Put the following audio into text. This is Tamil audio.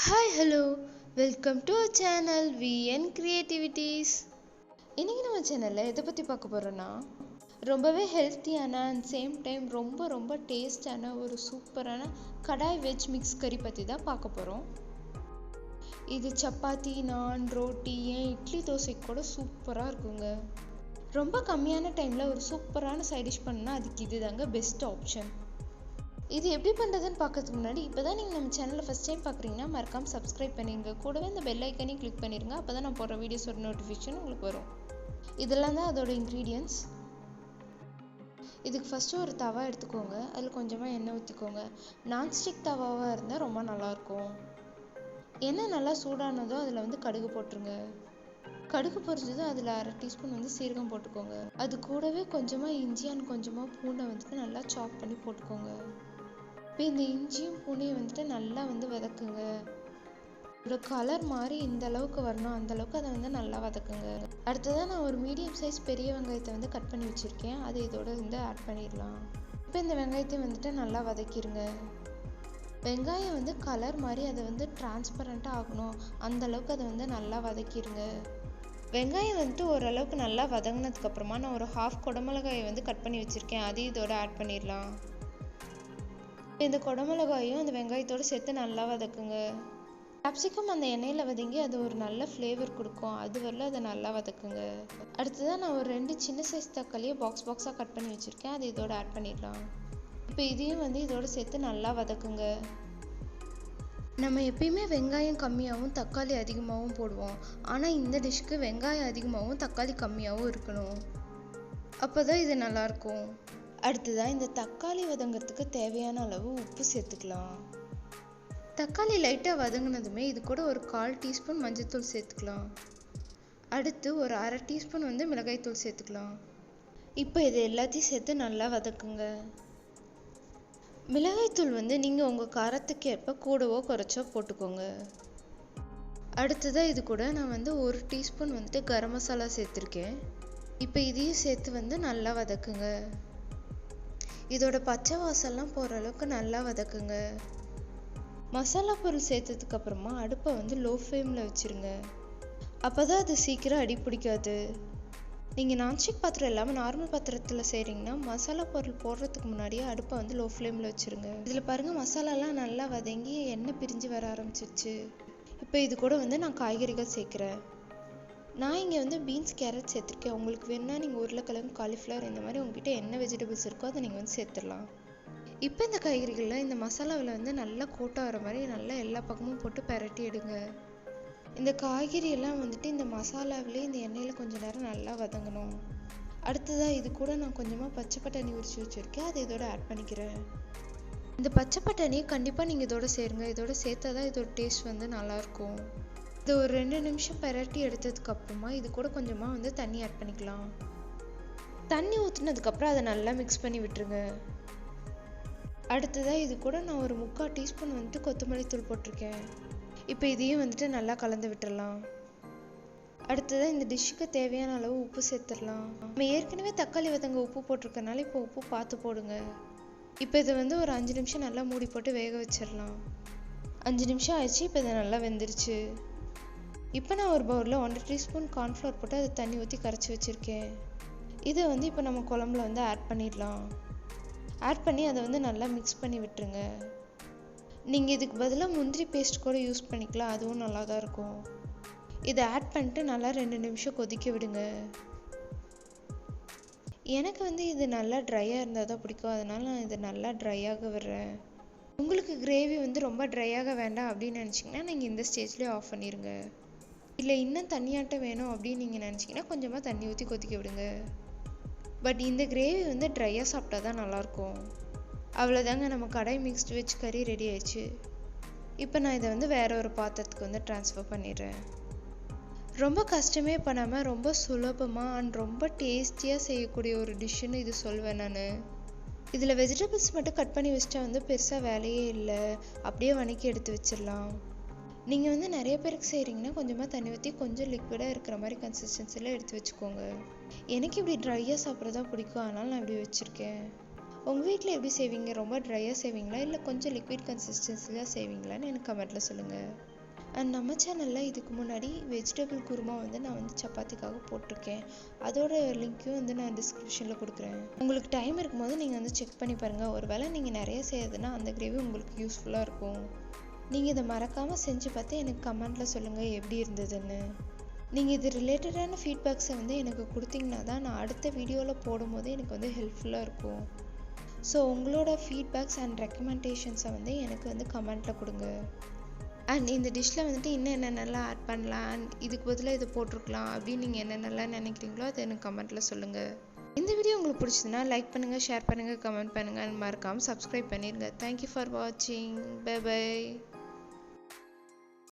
Hi hello welcome to our channel VN creativities. இன்றைக்கி நம்ம சேனலில் எதை பற்றி பார்க்க போகிறோன்னா ரொம்பவே ஹெல்த்தியான அண்ட் சேம் டைம் ரொம்ப ரொம்ப டேஸ்டான ஒரு சூப்பரான கடாய் வெஜ் மிக்ஸ் கறி பற்றி தான் பார்க்க போகிறோம். இது சப்பாத்தி, நான், ரோட்டி, ஏன் இட்லி, தோசைக்கு கூட சூப்பராக இருக்குங்க. ரொம்ப கம்மியான டைமில் ஒரு சூப்பரான சைட் டிஷ் பண்ணால் அதுக்கு இது தாங்க பெஸ்ட் ஆப்ஷன். இது எப்படி பண்ணுறதுன்னு பார்க்கறதுக்கு முன்னாடி இப்போ தான் நீங்கள் நம்ம சேனலில் ஃபஸ்ட் டைம் பார்க்குறீங்கன்னா மறக்காமல் சப்ஸ்கிரைப் பண்ணிடுங்க. கூடவே இந்த பெல் ஐக்கனையும் கிளிக் பண்ணிடுங்க. அப்போ தான் நான் போடுற வீடியோஸோட நோட்டிஃபிகேஷன் உங்களுக்கு வரும். இதெல்லாம் தான் அதோட இன்க்ரீடியன்ட்ஸ். இதுக்கு ஃபஸ்ட்டு ஒரு தவா எடுத்துக்கோங்க. அதில் கொஞ்சமாக எண்ணெய் ஊற்றிக்கோங்க. நான்ஸ்டிக் தவாவாக இருந்தால் ரொம்ப நல்லாயிருக்கும். எண்ணெய் நல்லா சூடானதோ அதில் கடுகு போட்டுருங்க. கடுகு பொரிஞ்சதும் அதில் 1/2 டீஸ்பூன் சீரகம் போட்டுக்கோங்க. அது கூடவே கொஞ்சமாக இஞ்சி அண்ட் கொஞ்சமாக பூண்டை நல்லா சாப் பண்ணி போட்டுக்கோங்க. இப்போ இந்த இஞ்சியும் பூண்டையும் நல்லா வதக்குங்க. இதோட கலர் மாறி இந்த அளவுக்கு வரணும், அந்த அளவுக்கு அதை நல்லா வதக்குங்க. அடுத்ததான் நான் ஒரு மீடியம் சைஸ் பெரிய வெங்காயத்தை கட் பண்ணி வச்சுருக்கேன். அதை இதோட ஆட் பண்ணிடலாம். இப்போ இந்த வெங்காயத்தை நல்லா வதக்கிடுங்க. வெங்காயம் கலர் மாதிரி அதை டிரான்ஸ்பரண்ட்டாக ஆகணும், அந்த அளவுக்கு அதை நல்லா வதக்கிடுங்க. வெங்காயம் ஓரளவுக்கு நல்லா வதங்கினதுக்கப்புறமா நான் ஒரு 1/2 குடமிளகாயை கட் பண்ணி வச்சுருக்கேன். அதையும் இதோட ஆட் பண்ணிடலாம். இந்த குடமிளகாயும் அந்த வெங்காயத்தோடு சேர்த்து நல்லா வதக்குங்க. கேப்சிகம் அந்த எண்ணெயில் வதங்கி அது ஒரு நல்ல ஃப்ளேவர் கொடுக்கும். அது வரல அதை நல்லா வதக்குங்க. அடுத்ததான் நான் ஒரு 2 சின்ன சைஸ் தக்காளியை பாக்ஸாக கட் பண்ணி வச்சுருக்கேன். அதை இதோட ஆட் பண்ணிடலாம். இப்போ இதையும் இதோட சேர்த்து நல்லா வதக்குங்க. நம்ம எப்பயுமே வெங்காயம் கம்மியாகவும் தக்காளி அதிகமாகவும் போடுவோம். ஆனால் இந்த டிஷ்க்கு வெங்காயம் அதிகமாகவும் தக்காளி கம்மியாகவும் இருக்கணும். அப்போ தான் இது நல்லாயிருக்கும். அடுத்ததான் இந்த தக்காளி வதங்கிறதுக்கு தேவையான அளவு உப்பு சேர்த்துக்கலாம். தக்காளி லைட்டாக வதங்கினதுமே இது கூட ஒரு 1/4 டீஸ்பூன் மஞ்சள்தூள் சேர்த்துக்கலாம். அடுத்து ஒரு 1/2 டீஸ்பூன் மிளகாய்த்தூள் சேர்த்துக்கலாம். இப்போ இது எல்லாத்தையும் சேர்த்து நல்லா வதக்குங்க. மிளகாய்த்தூள் நீங்கள் உங்கள் காரத்துக்கு ஏற்ப கூடவோ குறைச்சோ போட்டுக்கோங்க. அடுத்ததாக இது கூட நான் 1 டீஸ்பூன் கரம் மசாலா சேர்த்துருக்கேன். இப்போ இதையும் சேர்த்து நல்லா வதக்குங்க. இதோட பச்சை வாசம்லாம் போகிற அளவுக்கு நல்லா வதக்குங்க. மசாலா பொருள் சேர்த்ததுக்கு அப்புறமா அடுப்பை லோ ஃப்ளேமில் வச்சுருங்க. அப்போ தான் அது சீக்கிரம் அடி பிடிக்காது. நீங்கள் நான்ஸ்டிக் பாத்திரம் இல்லாமல் நார்மல் பாத்திரத்தில் செய்கிறீங்கன்னா மசாலா பொருள் போடுறதுக்கு முன்னாடியே அடுப்பை லோ ஃப்ளேமில் வச்சுருங்க. இதில் பாருங்கள், மசாலாலாம் நல்லா வதங்கி எண்ணெய் பிரிஞ்சு வர ஆரம்பிச்சிருச்சு. இப்போ இது கூட நான் காய்கறிகள் சேர்க்குறேன். நான் இங்கே பீன்ஸ், கேரட் சேர்த்துருக்கேன். உங்களுக்கு வேணுன்னா நீங்கள் உருளைக்கிழங்கு, காலிஃப்ளவர் இந்த மாதிரி உங்ககிட்ட என்ன வெஜிடபிள்ஸ் இருக்கோ அதை நீங்கள் சேர்த்துடலாம். இப்போ இந்த காய்கறிகளில் இந்த மசாலாவில் நல்லா கோட் ஆகிற மாதிரி நல்லா எல்லா பக்கமும் போட்டு பெரட்டி எடுங்க. இந்த காய்கறியெல்லாம் இந்த மசாலாவிலே இந்த எண்ணெயில் கொஞ்சம் நேரம் நல்லா வதங்கணும். அடுத்ததாக இது கூட நான் கொஞ்சமாக பச்சை பட்டாணி உரிச்சு வச்சுருக்கேன். அதை இதோட ஆட் பண்ணிக்கிறேன். இந்த பச்சை பட்டாணியை கண்டிப்பாக நீங்கள் இதோட சேருங்க. இதோட சேர்த்தா தான் இதோட டேஸ்ட் நல்லாயிருக்கும். இது ஒரு 2 நிமிஷம் பெரட்டி எடுத்ததுக்கப்புறமா இது கூட கொஞ்சமாக தண்ணி ஆட் பண்ணிக்கலாம். தண்ணி ஊற்றுனதுக்கப்புறம் அதை நல்லா மிக்ஸ் பண்ணி விட்டுருங்க. அடுத்ததாக இது கூட நான் ஒரு 3/4 டீஸ்பூன் கொத்தமல்லி தூள் போட்டிருக்கேன். இப்போ இதையும் நல்லா கலந்து விட்டுடலாம். அடுத்ததாக இந்த டிஷ்ஷுக்கு தேவையான அளவு உப்பு சேர்த்துடலாம். நம்ம ஏற்கனவே தக்காளி வதங்க உப்பு போட்டிருக்கனால இப்போ உப்பு பார்த்து போடுங்க. இப்போ இதை ஒரு 5 நிமிஷம் நல்லா மூடி போட்டு வேக வச்சிடலாம். 5 நிமிஷம் ஆயிடுச்சு. இப்போ இது நல்லா வெந்துருச்சு. இப்போ நான் ஒரு பவுலில் 1 டீஸ்பூன் கார்ன்ஃப்ளவர் போட்டு அதை தண்ணி ஊற்றி கரைச்சி வச்சுருக்கேன். இதை இப்போ நம்ம குழம்புல ஆட் பண்ணிடலாம். ஆட் பண்ணி அதை நல்லா மிக்ஸ் பண்ணி விட்டுருங்க. நீங்கள் இதுக்கு பதிலாக முந்திரி பேஸ்ட் கூட யூஸ் பண்ணிக்கலாம், அதுவும் நல்லா தான் இருக்கும். இதை ஆட் பண்ணிட்டு நல்லா 2 நிமிஷம் கொதிக்க விடுங்க. எனக்கு இது நல்லா ட்ரையாக இருந்தால் தான் பிடிக்கும், அதனால நான் இதை நல்லா ட்ரையாக விடுறேன். உங்களுக்கு கிரேவி ரொம்ப ட்ரையாக வேண்டாம் அப்படின்னு நினச்சிங்கன்னா நீங்கள் இந்த ஸ்டேஜ்லேயே ஆஃப் பண்ணிடுங்க. இல்லை இன்னும் தண்ணியாட்டம் வேணும் அப்படின்னு நீங்கள் நினச்சிங்கன்னா கொஞ்சமாக தண்ணி ஊற்றி கொதிக்க விடுங்க. பட் இந்த கிரேவி ட்ரையாக சாப்பிட்டா தான் நல்லாயிருக்கும். அவ்வளோதாங்க, நம்ம கடாய் மிக்ஸ்டு வெஜ் கறி ரெடி ஆயிடுச்சு. இப்போ நான் இதை வேற ஒரு பாத்திரத்துக்கு ட்ரான்ஸ்ஃபர் பண்ணிடுறேன். ரொம்ப கஷ்டமே பண்ணாமல் ரொம்ப சுலபமாக அண்ட் ரொம்ப டேஸ்டியாக செய்யக்கூடிய ஒரு டிஷ்ஷுன்னு இது சொல்வேன் நான். இதில் வெஜிடபிள்ஸ் மட்டும் கட் பண்ணி வச்சிட்டா பெருசாக வேலையே இல்லை, அப்படியே வதக்கி எடுத்து வச்சிடலாம். நீங்கள் நிறைய பேருக்கு செய்கிறீங்கன்னா கொஞ்சமாக தண்ணி ஊற்றி கொஞ்சம் லிக்விடாக இருக்கிற மாதிரி கன்சிஸ்டன்சியில் எடுத்து வச்சுக்கோங்க. எனக்கு இப்படி ட்ரையாக சாப்பிட்றதா பிடிக்கும், அதனால் நான் இப்படி வச்சுருக்கேன். உங்கள் வீட்டில் எப்படி செய்வீங்க? ரொம்ப ட்ரையாக செய்வீங்களா இல்லை கொஞ்சம் லிக்விட் கன்சிஸ்டன்சியாக செய்வீங்களான்னு எனக்கு கமெண்ட்டில் சொல்லுங்கள். அண்ட் நம்ம சேனலில் இதுக்கு முன்னாடி வெஜிடபிள் குருமா வந்து நான் வந்து சப்பாத்திக்காக போட்டிருக்கேன். அதோட லிங்க்கையும் வந்து நான் டிஸ்கிரிப்ஷனில் கொடுக்குறேன். உங்களுக்கு டைம் இருக்கும்போது நீங்கள் வந்து செக் பண்ணி பாருங்கள். ஒரு வேளை நீங்கள் நிறைய செய்யறதுன்னா அந்த கிரேவி உங்களுக்கு யூஸ்ஃபுல்லாக இருக்கும். நீங்கள் இதை மறக்காமல் செஞ்சு பார்த்து எனக்கு கமெண்ட்டில் சொல்லுங்கள் எப்படி இருந்ததுன்னு. நீங்கள் இது ரிலேட்டடான ஃபீட்பேக்ஸை வந்து எனக்கு கொடுத்தீங்கன்னா தான் நான் அடுத்த வீடியோவில் போடும்போது எனக்கு வந்து ஹெல்ப்ஃபுல்லாக இருக்கும். ஸோ உங்களோட ஃபீட்பேக்ஸ் அண்ட் ரெக்கமெண்டேஷன்ஸை வந்து எனக்கு வந்து கமெண்ட்டில் கொடுங்க. அண்ட் இந்த டிஷ்ஷில் வந்துட்டு இன்னும் என்னென்னலாம் ஆட் பண்ணலாம், அண்ட் இதுக்கு பதிலாக இது போட்டிருக்கலாம் அப்படின்னு நீங்கள் என்னென்னலாம் நினைக்கிறீங்களோ அதை எனக்கு கமெண்ட்டில் சொல்லுங்கள். இந்த வீடியோ உங்களுக்கு பிடிச்சதுன்னா லைக் பண்ணுங்கள், ஷேர் பண்ணுங்கள், கமெண்ட் பண்ணுங்கள், மறக்காமல் சப்ஸ்கிரைப் பண்ணிடுங்க. தேங்க்யூ ஃபார் வாட்சிங். Bye by.